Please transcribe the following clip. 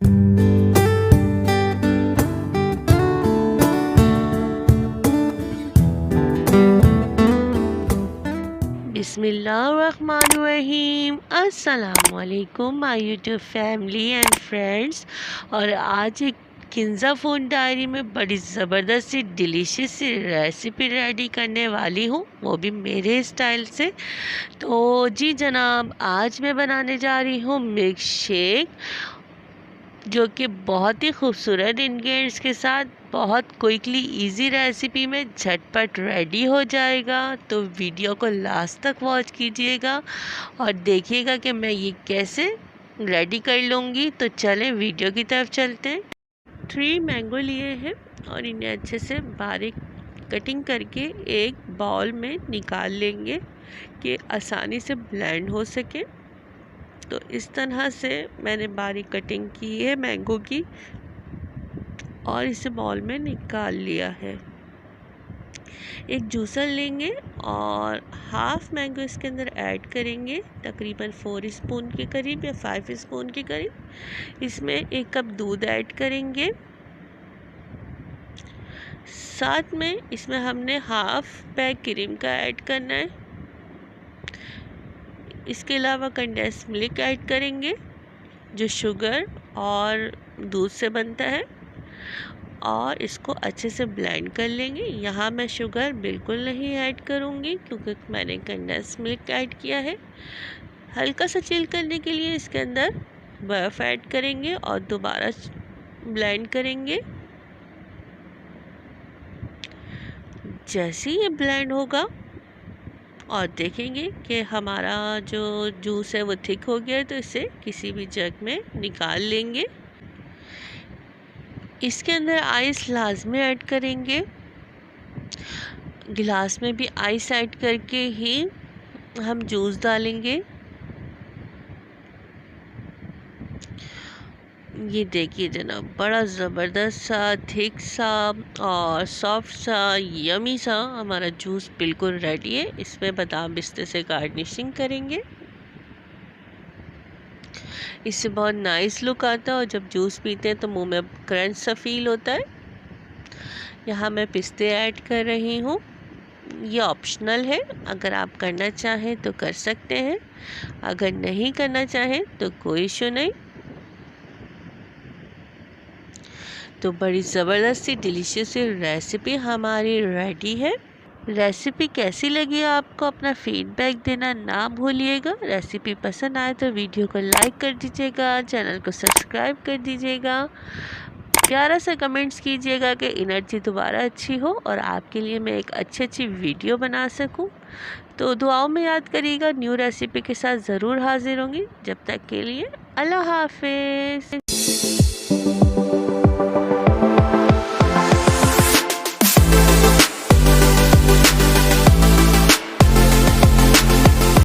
बिस्मिल्लाहिर्रहमानिर्रहीम। अस्सलामुअलैकुम my YouTube family and friends. और आज एक किंज़ा फूड डायरी में बड़ी ज़बरदस्त सी डिलीशियस सी रेसिपी रेडी करने वाली हूँ, वो भी मेरे स्टाइल से। तो जी जनाब, आज मैं बनाने जा रही हूँ मिल्क शेक, जो कि बहुत ही खूबसूरत इंग्रेडिएंट्स के साथ बहुत क्विकली इजी रेसिपी में झटपट रेडी हो जाएगा। तो वीडियो को लास्ट तक वॉच कीजिएगा और देखिएगा कि मैं ये कैसे रेडी कर लूँगी। तो चलें वीडियो की तरफ चलते हैं। 3 मैंगो लिए हैं और इन्हें अच्छे से बारीक कटिंग करके एक बाउल में निकाल लेंगे कि आसानी से ब्लेंड हो सके। तो इस तरह से मैंने बारीक कटिंग की है मैंगो की और इसे बाउल में निकाल लिया है। एक जूसर लेंगे और हाफ मैंगो इसके अंदर ऐड करेंगे, तकरीबन 4 स्पून के करीब या 5 स्पून के करीब। इसमें 1 कप दूध ऐड करेंगे। साथ में इसमें हमने हाफ पैक क्रीम का ऐड करना है। इसके अलावा कंडेंस मिल्क ऐड करेंगे जो शुगर और दूध से बनता है, और इसको अच्छे से ब्लेंड कर लेंगे। यहाँ मैं शुगर बिल्कुल नहीं ऐड करूँगी क्योंकि मैंने कंडेंस मिल्क ऐड किया है। हल्का सा चिल करने के लिए इसके अंदर बर्फ़ ऐड करेंगे और दोबारा ब्लेंड करेंगे। जैसे ही ये ब्लेंड होगा और देखेंगे कि हमारा जो जूस है वो थिक हो गया है, तो इसे किसी भी जग में निकाल लेंगे। इसके अंदर आइस लाजमी ऐड करेंगे। गिलास में भी आइस ऐड करके ही हम जूस डालेंगे। ये देखिए जनाब, बड़ा ज़बरदस्त सा थिक सा और सॉफ्ट सा यमी सा हमारा जूस बिल्कुल रेडी है। इसमें बादाम पिस्ते से गार्निशिंग करेंगे। इससे बहुत नाइस लुक आता है और जब जूस पीते हैं तो मुंह में क्रंच सा फील होता है। यहाँ मैं पिस्ते ऐड कर रही हूँ। ये ऑप्शनल है, अगर आप करना चाहें तो कर सकते हैं, अगर नहीं करना चाहें तो कोई इशू नहीं। तो बड़ी ज़बरदस्त सी डिलीशियस सी रेसिपी हमारी रेडी है। रेसिपी कैसी लगी आपको अपना फीडबैक देना ना भूलिएगा। रेसिपी पसंद आए तो वीडियो को लाइक कर दीजिएगा, चैनल को सब्सक्राइब कर दीजिएगा, प्यारा सा कमेंट्स कीजिएगा कि एनर्जी दोबारा अच्छी हो और आपके लिए मैं एक अच्छी वीडियो बना सकूं। तो दुआओं में याद करिएगा। न्यू रेसिपी के साथ ज़रूर हाजिर होंगी। जब तक के लिए अल्लाह हाफिज़।